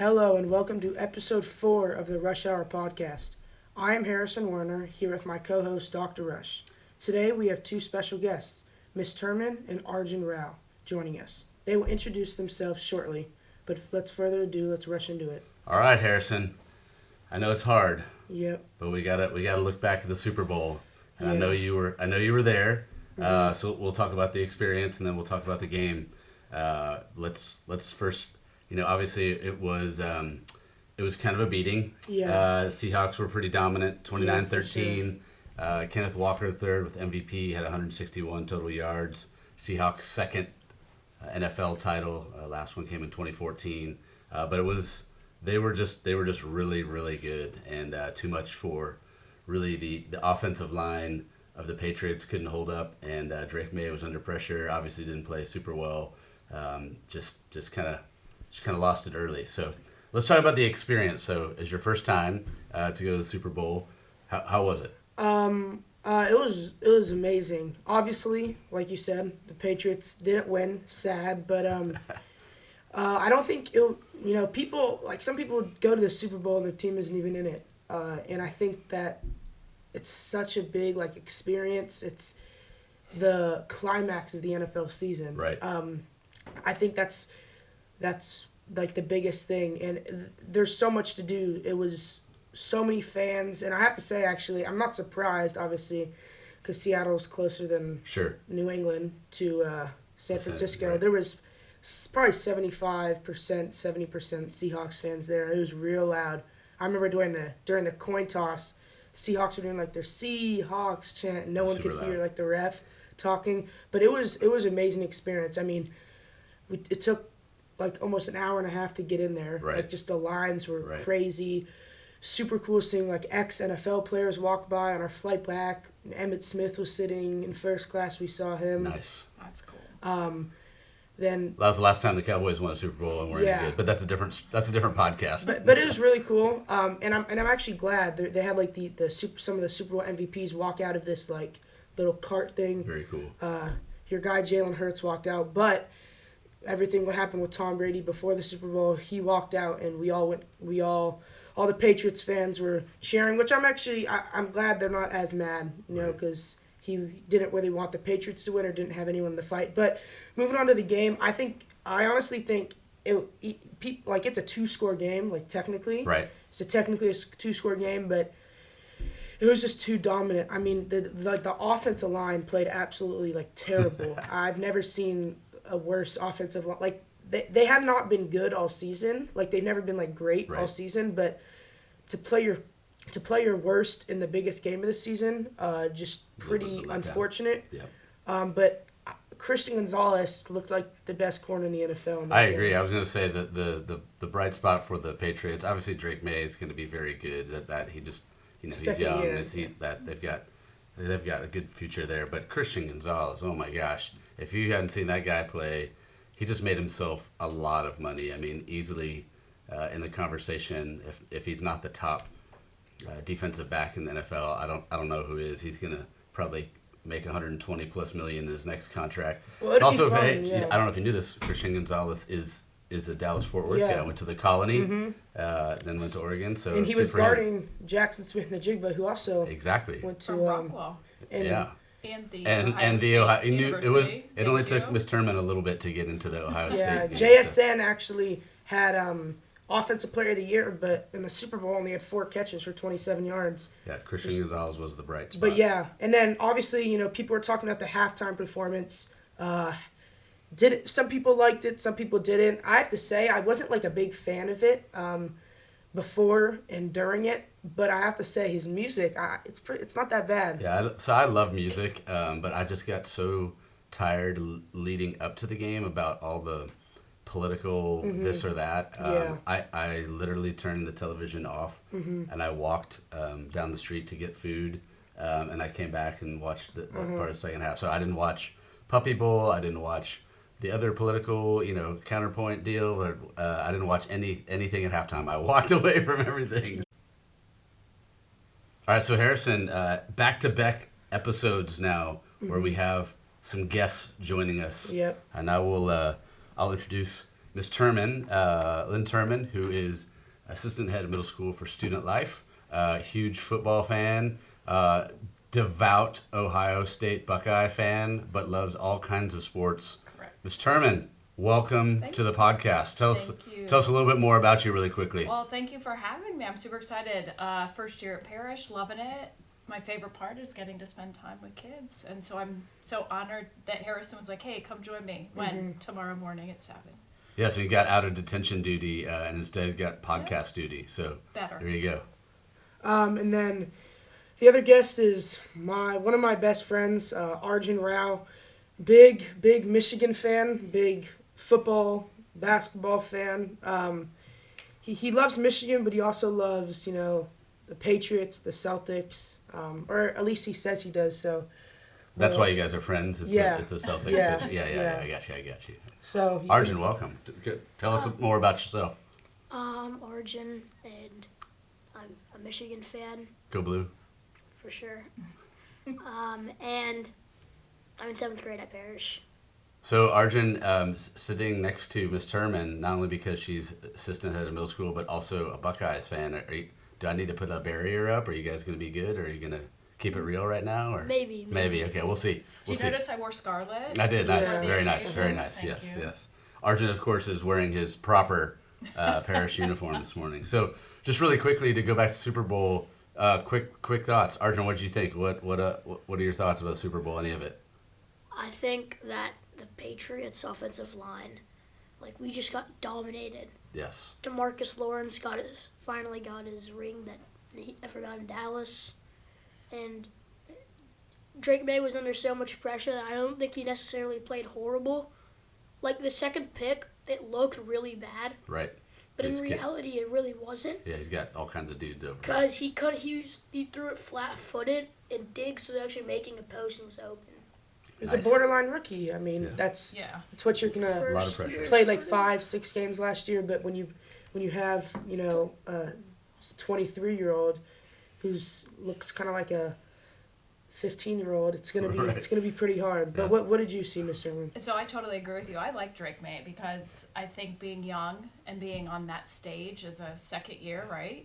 Hello and welcome to episode 4 of the Rush Hour podcast. I am Harrison Werner, here with my co-host Dr. Rush. Today we have two special guests, Miss Terman and Arjun Rao, joining us. They will introduce themselves shortly, but let's further ado, let's rush into it. All right, Harrison. I know it's hard. Yep. But we gotta look back to the Super Bowl, and Yeah. I know you were there. So we'll talk about the experience, and then we'll talk about the game. Let's first. Obviously it was kind of a beating. Yeah. Seahawks were pretty dominant, 29-13. Kenneth Walker III with MVP had 161 total yards. Seahawks' second NFL title. Last one came in 2014. But they were just really, really good, and too much for really the offensive line of the Patriots couldn't hold up, and Drake May was under pressure. Obviously didn't play super well. Just kind of lost it early. So let's talk about the experience. So it's your first time to go to the Super Bowl. How was it? It was amazing. Obviously, like you said, the Patriots didn't win. Sad, but I don't think some people go to the Super Bowl and their team isn't even in it. And I think that it's such a big experience. It's the climax of the NFL season. Right. I think that's like the biggest thing, and there's so much to do. It was so many fans, and I have to say, actually, I'm not surprised, obviously, because Seattle's closer than New England to San Francisco. Right. There was probably 75%, 70% Seahawks fans there. It was real loud. I remember during the coin toss, Seahawks were doing their Seahawks chant. No one could hear the ref talking, but it was an amazing experience. I mean, it took almost an hour and a half to get in there. Right. Just the lines were crazy. Super cool seeing ex-NFL players walk by on our flight back. Emmitt Smith was sitting in first class. We saw him. Nice. That's cool. Then that was the last time the Cowboys won a Super Bowl and weren't good. But that's a different podcast. But it was really cool. And I'm actually glad they had some of the Super Bowl MVPs walk out of this little cart thing. Very cool. Your guy Jalen Hurts walked out, but everything what happened with Tom Brady before the Super Bowl, he walked out, and all the Patriots fans were cheering, which I'm glad they're not as mad, because he didn't really want the Patriots to win or didn't have anyone in the fight. But moving on to the game, I honestly think it's a two-score game, technically. Right. It's technically a two-score game, but it was just too dominant. I mean, the offensive line played absolutely terrible. I've never seen a worse offensive line. They have not been good all season. They've never been great all season, but to play your worst in the biggest game of the season, just pretty unfortunate. Yeah. But Christian Gonzalez looked like the best corner in the NFL. I agree. I was going to say that the bright spot for the Patriots, obviously Drake May is going to be very good at that. He just he's young. They've got a good future there. But Christian Gonzalez, oh my gosh, if you hadn't seen that guy play, he just made himself a lot of money. I mean, easily in the conversation. If he's not the top defensive back in the NFL, I don't know who is. He's gonna probably make $120+ million in his next contract. Well, also, fun, I don't know if you knew this. Christian Gonzalez is a Dallas-Fort Worth guy. Went to the Colony, then went to Oregon. So and he was guarding Jackson Smith-Njigba, who also went to Rockwell. And the Ohio. University. It only took Miss Terman a little bit to get into the Ohio State game. JSN actually had Offensive Player of the Year, but in the Super Bowl only had 4 catches for 27 yards. Yeah, Christian Gonzalez was the bright spot. But yeah, and then obviously people were talking about the halftime performance. Some people liked it, some people didn't. I have to say I wasn't a big fan of it before and during it. But I have to say, his music, it's not that bad. Yeah, so I love music, but I just got so tired leading up to the game about all the political this or that. I literally turned the television off, and I walked down the street to get food, and I came back and watched the part of the second half. So I didn't watch Puppy Bowl. I didn't watch the other political, counterpoint deal. I didn't watch anything at halftime. I walked away from everything. All right, so Harrison, back-to-back episodes now where we have some guests joining us. Yep. And I'll introduce Miss Terman, Lynn Terman, who is assistant head of middle school for Student Life, huge football fan, devout Ohio State Buckeye fan, but loves all kinds of sports. Correct. Ms. Terman, welcome to the podcast. Tell us a little bit more about you really quickly. Well, thank you for having me. I'm super excited. First year at Parrish, loving it. My favorite part is getting to spend time with kids. And so I'm so honored that Harrison was like, hey, come join me tomorrow morning at 7. Yeah, so you got out of detention duty and instead got podcast duty. So better. There you go. And then the other guest is one of my best friends, Arjun Rao. Big Michigan fan, big football, basketball fan. He loves Michigan, but he also loves, the Patriots, the Celtics, or at least he says he does. So that's why you guys are friends. It's the Celtics. Yeah. I got you. So Arjun, welcome. Tell us more about yourself. I'm Arjun, and I'm a Michigan fan. Go Blue. For sure. And I'm in 7th grade at Parrish. So Arjun, sitting next to Miss Terman, not only because she's assistant head of middle school, but also a Buckeyes fan. Do I need to put a barrier up? Are you guys going to be good? Or are you going to keep it real right now? Or Maybe. Okay, we'll see. Did you notice I wore scarlet? I did. Nice. Yeah. Very nice. Thank you. Yes. Arjun, of course, is wearing his proper Parrish uniform this morning. So just really quickly to go back to Super Bowl, quick thoughts. Arjun, what did you think? What are your thoughts about the Super Bowl? Any of it? I think that the Patriots' offensive line, we just got dominated. Yes. DeMarcus Lawrence finally got his ring that he never got in Dallas. And Drake May was under so much pressure that I don't think he necessarily played horrible. The second pick, it looked really bad. Right. But in reality, it really wasn't. Yeah, he's got all kinds of dudes over. Because he threw it flat-footed, and Diggs was actually making a post and was open. He's a borderline rookie. I mean, that's what you're gonna a lot of pressure. Played 5-6 games last year, but when you have a 23-year-old who's looks kind of like a 15-year-old, it's gonna be pretty hard. But what did you see, Mr. Erwin? So I totally agree with you. I like Drake May because I think being young and being on that stage as a second year, right?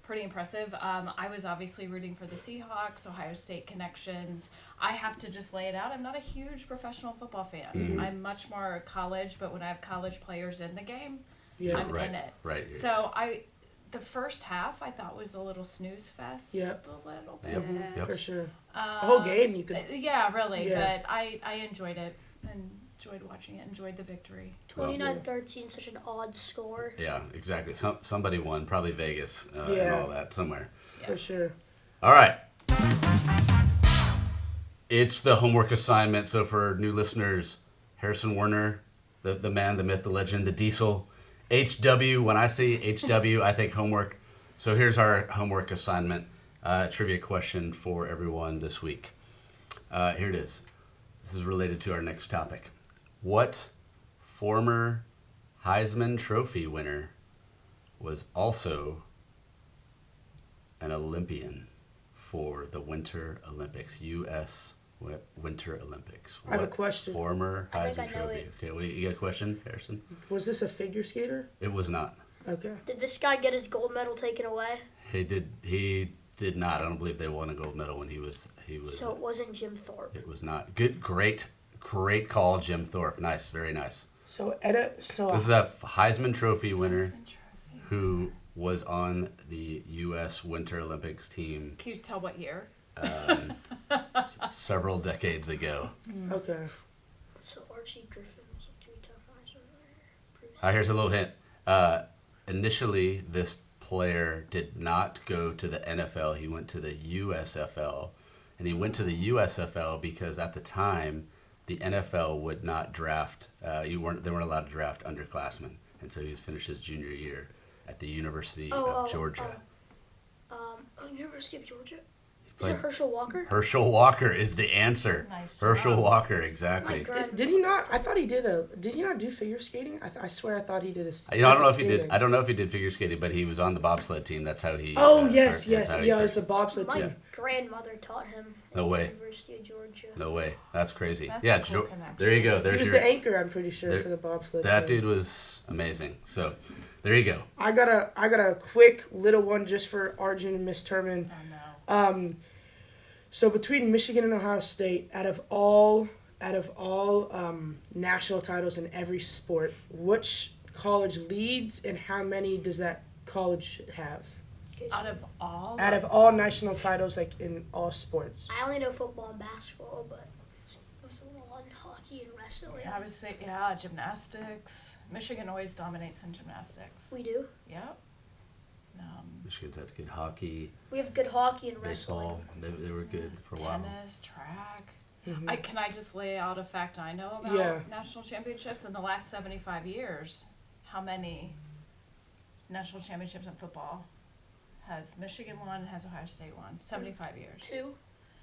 Pretty impressive. I was obviously rooting for the Seahawks, Ohio State connections. I have to just lay it out. I'm not a huge professional football fan. Mm-hmm. I'm much more college, but when I have college players in the game, I'm in it. Right. So the first half I thought was a little snooze fest. Yep. A little bit. Yep. For sure. The whole game you could. Yeah, really. Yeah. But I enjoyed it and enjoyed watching it. Enjoyed the victory. 29-13, such an odd score. Yeah, exactly. Somebody won, probably Vegas and all that somewhere. Yes. For sure. All right. It's the homework assignment. So for new listeners, Harrison Werner, the man, the myth, the legend, the diesel, HW. When I say HW, I think homework. So here's our homework assignment. Trivia question for everyone this week. Here it is. This is related to our next topic. What former Heisman Trophy winner was also an Olympian for the Winter Olympics, U.S. Winter Olympics? I have a question. Former I think Heisman I know Trophy. it. Okay, you got a question, Harrison? Was this a figure skater? It was not. Okay. Did this guy get his gold medal taken away? He did not. I don't believe they won a gold medal when he was. So it wasn't Jim Thorpe. It was not. Great call, Jim Thorpe. Nice, very nice. So this is a Heisman Trophy winner who was on the U.S. Winter Olympics team. Can you tell what year? Several decades ago. Okay. So Archie Griffin was a 2-time Heisman winner. Here's a little hint. Initially, this player did not go to the NFL. He went to the USFL. And he went to the USFL because at the time, the NFL would not draft. They weren't allowed to draft underclassmen. And so he finished his junior year at the University of Georgia. University of Georgia? Is it Herschel Walker? Herschel Walker is the answer. Nice Herschel job. Walker, exactly. Did he not? I thought he did Did he not do figure skating? I swear I thought he did I don't know if he did. I don't know if he did figure skating, but he was on the bobsled team. That's how he. Oh yes, that's yes, how he yeah. It was first- the bobsled My team. grandmother taught him No at way. the University of Georgia. No way. That's crazy. That's yeah, a cool connection. there you go. He There's was your. the anchor, I'm pretty sure, there- for the bobsled That team. dude was amazing. So, there you go. I got a quick little one just for Arjun and Miss Terman. Oh no. So between Michigan and Ohio State, out of all national titles in every sport, which college leads and how many does that college have? Okay, so Out of all. Out of all national titles, like in all sports. I only know football and basketball, but it's a little on hockey and wrestling. I would say gymnastics. Michigan always dominates in gymnastics. We do. Yep. Michigan's had good hockey, We have good hockey and wrestling. baseball. They were good for a while. Tennis, track. Mhm. Can I just lay out a fact I know about Yeah. national championships in the last 75 years? How many national championships in football has Michigan won? Has Ohio State won? 75 years. 2.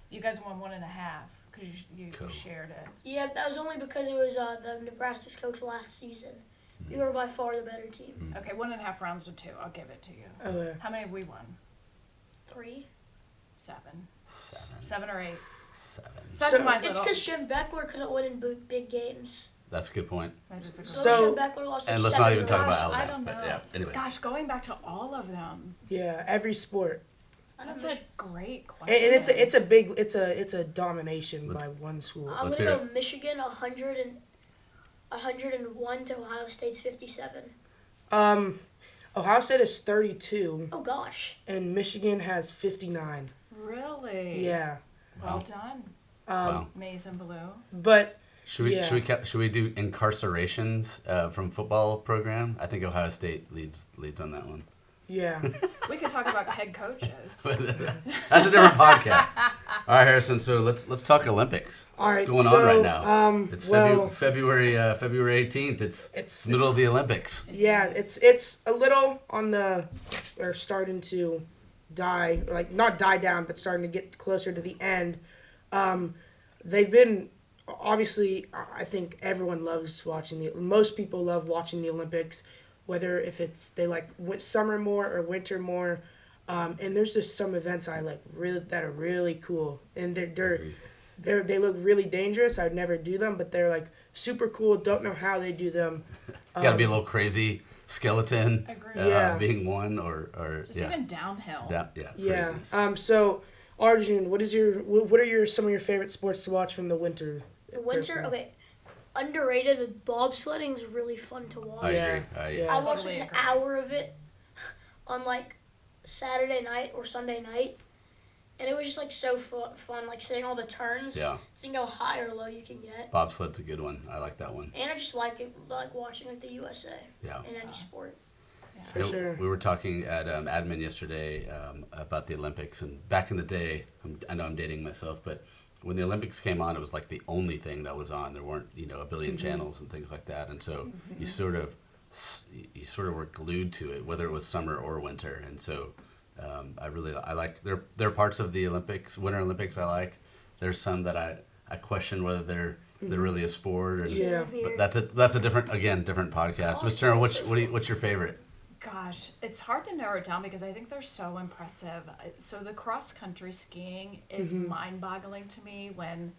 You guys won 1.5 because you Cool. shared it. Yeah, that was only because it was the Nebraska's coach last season. We were by far the better team. Okay, 1.5 rounds to 2. I'll give it to you. Okay. How many have we won? 3. 7. 7. 7 or 8. 7. So that's So- my It's little. because Jim Beckler couldn't win in big games. That's a good point. I disagree. So- Jim Beckler lost like And let's 7 not even talk games. about Gosh, I Alabama. don't But know. yeah, anyway. Gosh, going back to all of them. Yeah, every sport. I don't That's know. a great And question. it's a domination by one school. I'm Let's gonna hear go Michigan 101 to Ohio State's 57. Ohio State is 32 Oh gosh. and Michigan has 59. Really? Yeah. Well done, Wow. Maize and Blue. But Should we Yeah. should we do incarcerations from football program? I think Ohio State leads on that one. yeah. We could talk about head coaches. That's a different podcast. All right, Harrison. So let's talk Olympics. All What's right, going so, on right now? It's well, February 18th. It's middle of the Olympics. yeah, it's a little on the or starting to die, like not die down, but starting to get closer to the end. They've been obviously. I think everyone loves watching most people love watching the Olympics, whether if it's they like summer more or winter more. And there's just some events I like really that are really cool, and they look really dangerous. I'd never do them, but they're like super cool. Don't know how they do them. Got to be a little crazy. Skeleton Agree. Yeah. being one or Just yeah. even downhill. Yeah. craziness. So Arjun, what are some of your favorite sports to watch from the winter? The winter, personally? okay. Underrated, but bobsledding is really fun to watch. I Yeah. agree. Yeah. I watched Totally like an agree. hour of it on like Saturday night or Sunday night, and it was just like so fun, like seeing all the turns, Yeah. seeing how high or low you can get. Bobsled's a good one. I like that one. And I just like it, like watching like the USA Yeah. in any sport. For You know, sure. We were talking at admin yesterday about the Olympics, and back in the day, I know I'm dating myself, but when the Olympics came on, it was like the only thing that was on. There weren't a billion channels and things like that, and so you sort of were glued to it, whether it was summer or winter. And so I like there are parts of the Olympics, Winter Olympics I like. There's some that I question whether they're really a sport. And, Yeah. But that's a different podcast. Mr. Turner, what's your favorite? Gosh, it's hard to narrow it down because I think they're so impressive. So the cross country skiing is mind boggling to me when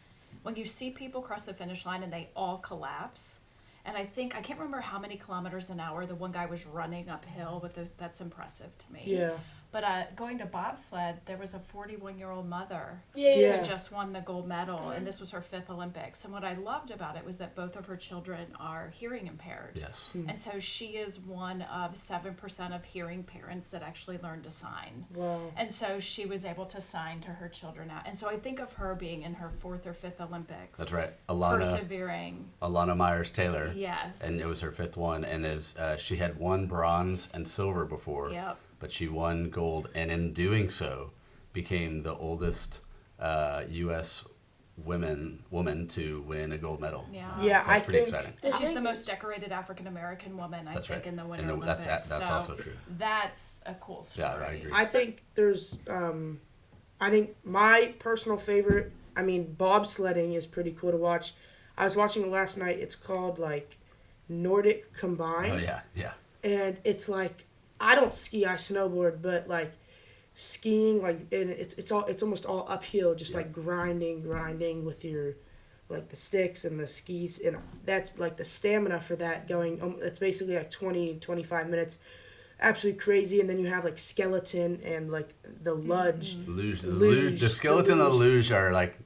you see people cross the finish line and they all collapse. And I can't remember how many kilometers an hour the one guy was running uphill, but that's impressive to me. Yeah. But going to bobsled, there was a 41-year-old mother Yeah. who just won the gold medal, and this was her 5th Olympics. And what I loved about it was that both of her children are hearing impaired. Yes. And so she is one of 7% of hearing parents that actually learn to sign. Wow. And so she was able to sign to her children out. And so I think of her being in her 4th or 5th Olympics. That's right. Alana Myers Taylor. Yes. And it was her 5th one, and she had won bronze and silver before. Yep. But she won gold, and in doing so, became the oldest U.S. woman to win a gold medal. Yeah. Yeah, So I it's pretty think exciting. She's the most decorated African American woman, I That's think, right. in the Winter And Olympics. that's So also true. That's a cool story. Yeah, I agree. I think there's I think my personal favorite, I mean, bobsledding is pretty cool to watch. I was watching it last night. It's called, like, Nordic Combined. Oh yeah, yeah. And it's like, I don't ski, I snowboard, but, like, skiing, like, and it's almost all uphill, just, like, grinding with your, like, the sticks and the skis. And that's, like, the stamina for that going, it's basically, like, 25 minutes. Absolutely crazy. And then you have, like, skeleton and, like, the luge. Luge. The skeleton and the luge are like,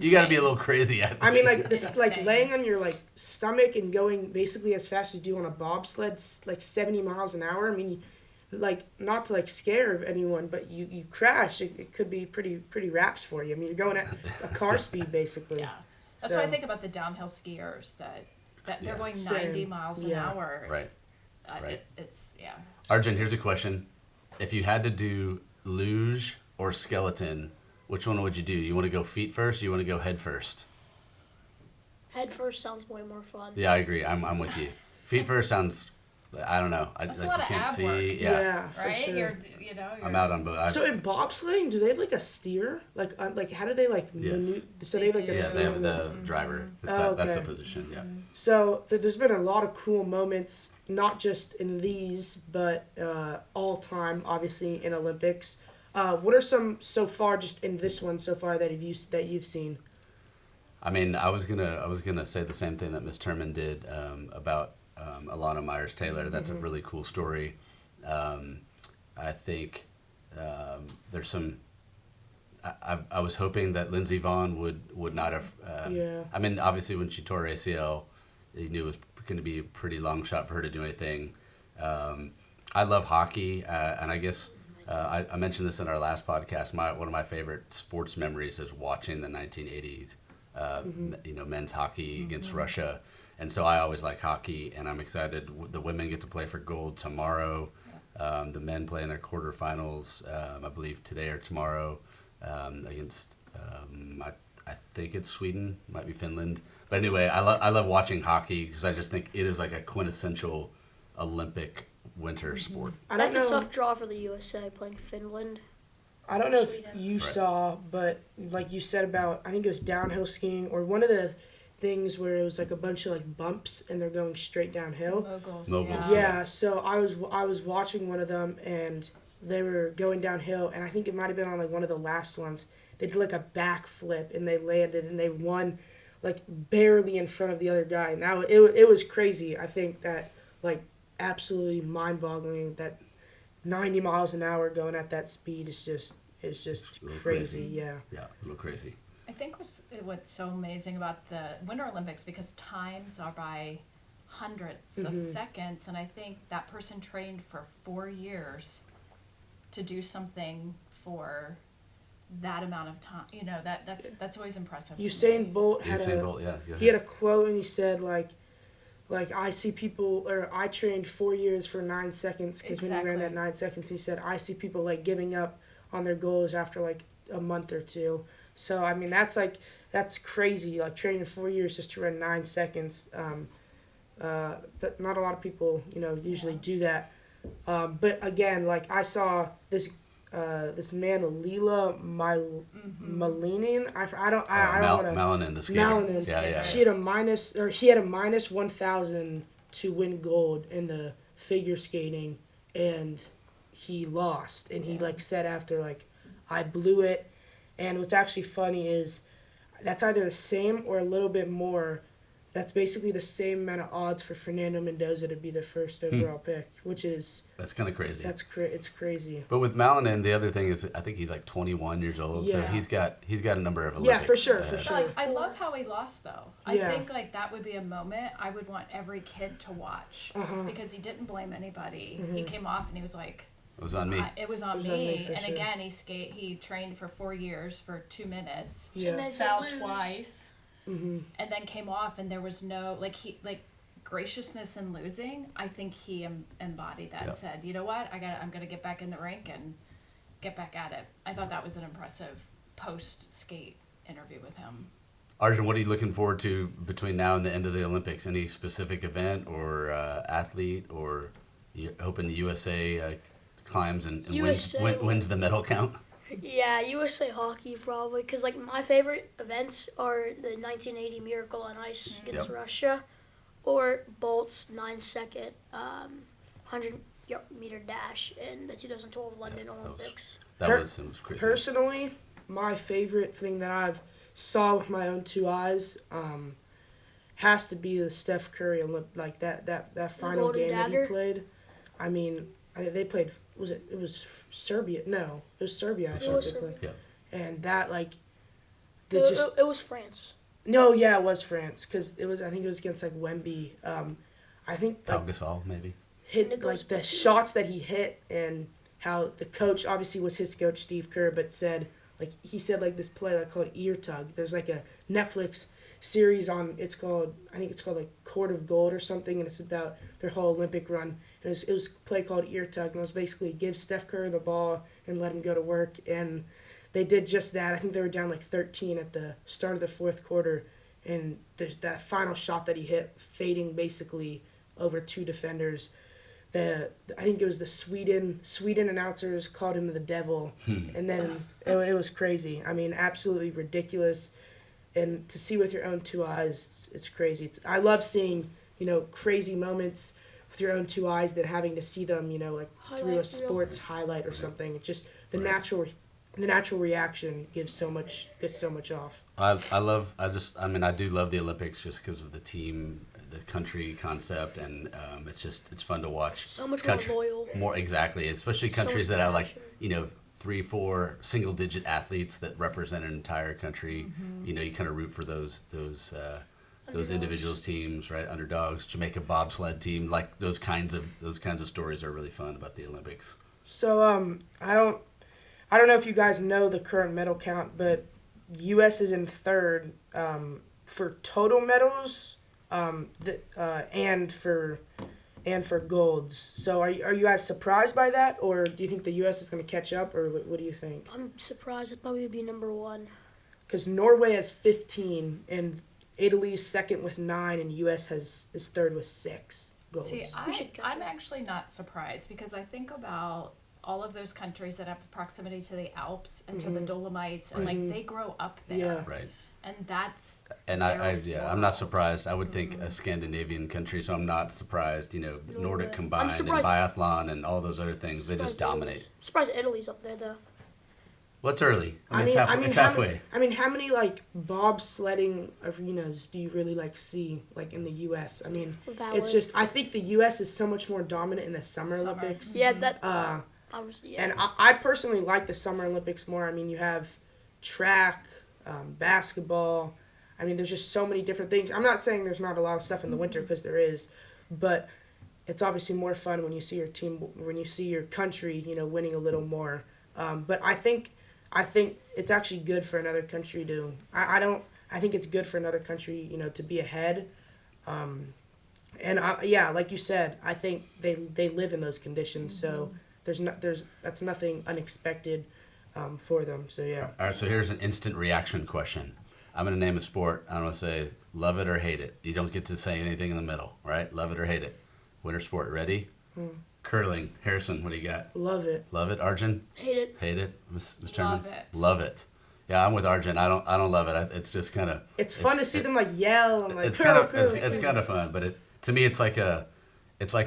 you got to be a little crazy at. I mean, like this, like laying on your like stomach and going basically as fast as you do on a bobsled, like 70 miles an hour. I mean, like not to like scare anyone, but you crash, it could be pretty raps for you. I mean, you're going at a car speed basically. Yeah, that's what I think about the downhill skiers that they're going 90 miles an hour. Right. It's Arjun, here's a question: if you had to do luge or skeleton, which one would you do? You want to go feet first? Or you want to go head first? Head first sounds way more fun. Yeah, I agree. I'm with you. Feet first sounds. I don't know. That's like a lot you of can't ab see. work. Yeah. For right. sure. You're I'm out on both. So in bobsledding, do they have like a steer? Like how do they like? Yes. So they have like a Yeah, steer. they have the driver. That's the position. Yeah. So there's been a lot of cool moments, not just in these, but all time, obviously in Olympics. What are some so far, just in this one so far that you've seen? I mean, I was gonna say the same thing that Miss Terman did about Alana Myers-Taylor. That's a really cool story. I think there's some. I was hoping that Lindsey Vonn would not have. I mean, obviously, when she tore her ACL, you knew it was going to be a pretty long shot for her to do anything. I love hockey, and I guess I mentioned this in our last podcast. One of my favorite sports memories is watching the 1980s. Men's hockey against Russia. And so I always like hockey, and I'm excited. The women get to play for gold tomorrow. The men play in their quarterfinals, I believe today or tomorrow, against, I think it's Sweden, might be Finland. But anyway, I love watching hockey because I just think it is like a quintessential Olympic winter sport. That's a tough draw for the USA playing Finland. I don't know if you saw, but like you said about, I think it was downhill skiing or one of the things where it was like a bunch of like bumps and they're going straight downhill. Moguls. Yeah. So I was watching one of them and they were going downhill and I think it might have been on like one of the last ones. They did like a backflip and they landed and they won like barely in front of the other guy. And that it was crazy. I think that like absolutely mind-boggling that 90 miles an hour going at that speed is just crazy. Yeah, a little crazy. I think what's so amazing about the Winter Olympics, because times are by hundredths of seconds, and I think that person trained for 4 years to do something for that amount of time. You know, that's always impressive. Usain Bolt had he had a quote and he said like I see people, or I trained 4 years for 9 seconds because when he ran that 9 seconds, he said, I see people like giving up on their goals after like a month or two. So, I mean, that's crazy. Like training 4 years just to run 9 seconds. That not a lot of people, usually do that. But again, like I saw this man, Leela Malinin. I don't want to. Malinin, the skater. Malinin. Yeah. He had a minus 1,000 to win gold in the figure skating, and he lost. And he said after I blew it. And what's actually funny is that's either the same or a little bit more. That's basically the same amount of odds for Fernando Mendoza to be the first overall pick, which is... That's kind of crazy. It's crazy. But with Malinin, the other thing is I think he's 21 years old, so he's got a number of Olympics. Yeah, for sure. I love how he lost, though. I think that would be a moment I would want every kid to watch because he didn't blame anybody. He came off and he was like... It was on me. It was on me. And sure. Again, he trained for 4 years for 2 minutes. Yeah. Fell twice. And then came off, and there was no graciousness in losing. I think he embodied that. Said, you know what, I'm gonna get back in the rink and get back at it. I thought that was an impressive post skate interview with him. Arjun, what are you looking forward to between now and the end of the Olympics? Any specific event or athlete, or you hoping the USA climbs and wins the medal count? Yeah, USA hockey probably, because like my favorite events are the 1980 Miracle on Ice against Yep. Russia, or Bolt's 9-second 100-meter dash in the 2012 London Olympics. That Per- was crazy. Personally, my favorite thing that I've saw with my own two eyes has to be the Steph Curry like that final Golden game that Dagger? he played. I mean, they played. It was Serbia? No, it was Serbia. I It think was they played. Serbia. Yeah. And that like, It was France. no, yeah, it was France because it was. I think it was against like Wemby. I think Pau like Gasol, maybe. hit Nicholas like the Batum. shots that he hit and how the coach obviously was his coach Steve Kerr, but said like he said like this play like called ear tug. There's like a Netflix series on I think it's called like Court of Gold or something, and it's about their whole Olympic run. And it was a play called ear tug, and it was basically give Steph Curry the ball and let him go to work, and they did just that. I think they were down like 13 at the start of the fourth quarter, and there's that final shot that he hit, fading basically over two defenders. I think it was the Sweden announcers called him the devil, and then it was crazy. I mean, absolutely ridiculous, and to see with your own two eyes, it's crazy. I love seeing crazy moments with your own two eyes than having to see them like through a Highlight reel. sports highlight or something. It's just the Right. natural reaction gets so much off. I do love the Olympics just because of the team, the country concept, and it's fun to watch. So much Country- more loyal. More exactly, especially So countries much that have like passion. 3-4 single digit athletes that represent an entire country. You kind of root for those Underdogs. individuals teams, right? Underdogs, Jamaica bobsled team, like those kinds of stories are really fun about the Olympics. So I don't know if you guys know the current medal count, but U.S. is in third for total medals, and for golds. So are you guys surprised by that, or do you think the U.S. is going to catch up, or what do you think? I'm surprised. I thought we would be number one. Because Norway has 15, and Italy's second with 9, and U.S. is third with 6 golds. See, We should catch I'm up. actually not surprised because I think about all of those countries that have proximity to the Alps and to the Dolomites, and like they grow up there, Yeah. Right. and that's And their I'm not world. surprised. I would think a Scandinavian country, so I'm not surprised. Nordic Norway. I'm combined and surprised- biathlon and all those other things, they just dominate. Surprised Italy's up there though. Well, it's early. It's halfway. How many like bobsledding arenas do you really like see like in the U.S.? I mean, Valid. it's just I think the U.S. is so much more dominant in the Summer Olympics. Yeah, that. And I personally like the Summer Olympics more. I mean, you have track, basketball. I mean, there's just so many different things. I'm not saying there's not a lot of stuff in the winter because there is, but it's obviously more fun when you see your team, when you see your country, winning a little more. But I think it's actually good for another country to. I think it's good for another country, to be ahead. Like you said, I think they live in those conditions, so that's nothing unexpected for them. So yeah. All right, so here's an instant reaction question. I'm going to name a sport. I'm going to say love it or hate it. You don't get to say anything in the middle, right? Love it or hate it. Winter sport. Ready? Curling. Harrison, what do you got? Love it. Love it. Arjun? Hate it. Hate it. Miss Love Terman? it. Love it. Yeah, I'm with Arjun. I don't love it. It's just kind of. It's fun to see them like yell and like. It's kind of fun, but to me it's like an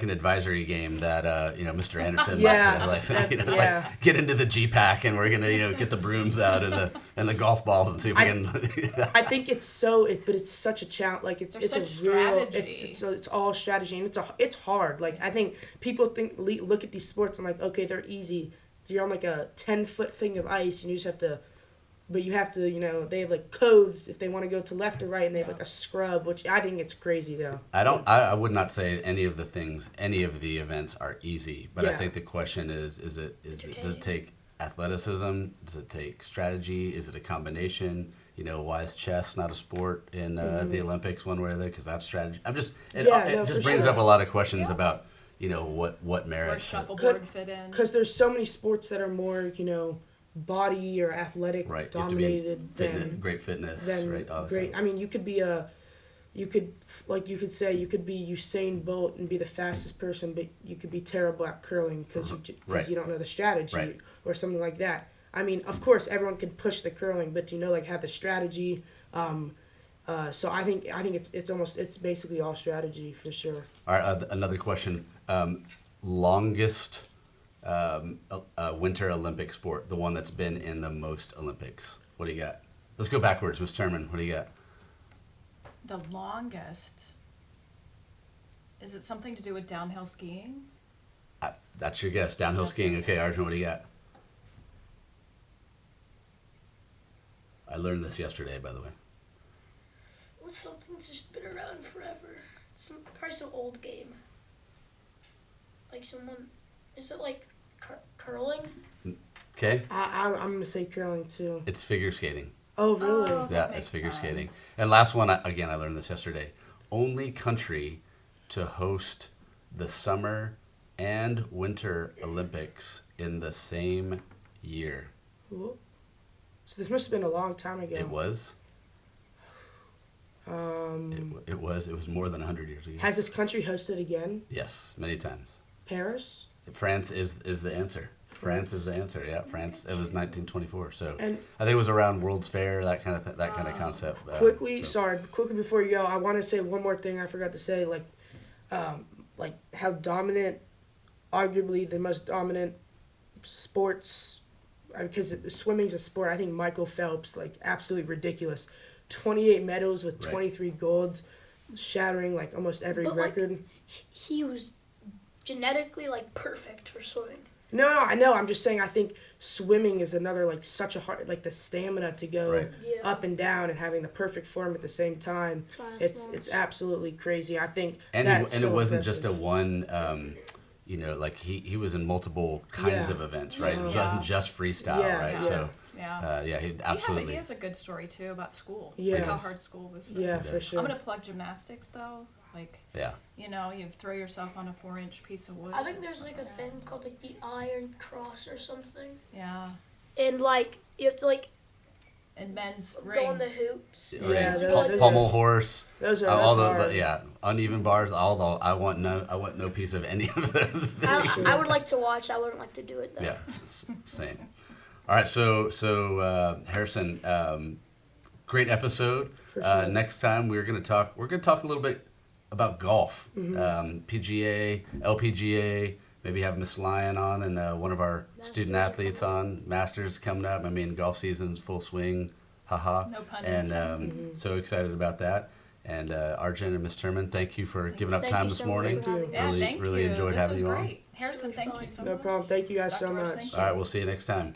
advisory game that Mr. Anderson Yeah. might play. It's Yeah. like get into the G-Pack and we're gonna get the brooms out and the golf balls and see if we can. I think it's but it's such a challenge. Like it's There's a such real. strategy. It's all strategy, and it's hard. Like I think people look at these sports and like, okay, they're easy. You're on like a 10-foot thing of ice, and you just have to. But you have to, they have like codes if they want to go to left or right, and they have like a scrub, which I think it's crazy though. I would not say any of the events are easy, but I Yeah. think the question is does it take athleticism? Does it take strategy? Is it a combination? Why is chess not a sport in the Olympics one way or the other? Because that's strategy. It for just brings sure. up a lot of questions about what Where merits. shuffleboard fit in. Because there's so many sports that are more, body or athletic Right, dominated than great fitness, than right? all the great. things. I mean, you could be you could be Usain Bolt and be the fastest person, but you could be terrible at curling because Right. you don't know the strategy Right. or something like that. I mean, of course, everyone can push the curling, but to like have the strategy. So I think it's basically all strategy for sure. All right, another question. Longest Winter Olympic sport, the one that's been in the most Olympics. What do you got? Let's go backwards, Ms. Terman. What do you got? The longest. Is it something to do with downhill skiing? That's your guess. Downhill skiing. Okay, Arjun, what do you got? I learned this yesterday, by the way. What's something that's just been around forever? Probably some old game. Like someone, is it like curling? Okay. I'm gonna say curling too. It's figure skating. Oh really? Oh, Yeah, that it's makes figure sense. skating. And last one, again, I learned this yesterday. Only country to host the Summer and Winter Olympics in the same year. Whoop. So this must have been a long time ago. It was. It was more than 100 years ago. Has this country hosted again? Yes, many times. Paris? France is the answer. France is the answer. Yeah, France. It was 1924. So And I think it was around World's Fair, that kind of concept. quickly So- quickly before you go, I want to say one more thing I forgot to say. Like how dominant, arguably the most dominant sports, because swimming's a sport. I think Michael Phelps, like absolutely ridiculous, 28 medals with 23 golds, shattering like almost every But, like, record. He was genetically like perfect for swimming. No, I know. I'm just saying. I think swimming is another like such a hard like the stamina to go Right. Yeah. up and down and having the perfect form at the same time. It's Triathlons. absolutely crazy. I think And that's it so wasn't impressive. just a one. Like he was in multiple kinds Yeah. of events, right? It Yeah. wasn't just freestyle, Yeah, right? yeah. So Yeah. he He absolutely. has a good story too about school. Yeah. Like how hard school was for Yeah, him. for sure. I'm gonna plug gymnastics though. Like, Yeah. you throw yourself on a 4-inch piece of wood. I think there's like a thing called like the Iron Cross or something, Yeah. and like you have to like And men's go on the rings. hoops. Yeah, Rings, those pommel are- horse, Those are all that's the hard. yeah, uneven bars. I want no piece of any of those. I would like to watch. I wouldn't like to do it though. Yeah, same. All right, so Harrison, great episode. For sure. Next time we're gonna talk a little bit about golf, PGA, LPGA. Maybe have Miss Lyon on and one of our student Masters athletes on. Masters coming up. I mean, golf season's full swing. Haha. No pun And intended. so excited about that. And Arjun and Miss Terman, thank you for giving up Thank time you this so much morning. for having us. Yeah, Really- thank really you. enjoyed this having was you on. great. Harrison, Really thank fun. you so No much. problem. Thank you guys so Dr. Ross, much. thank All right, we'll see you next time.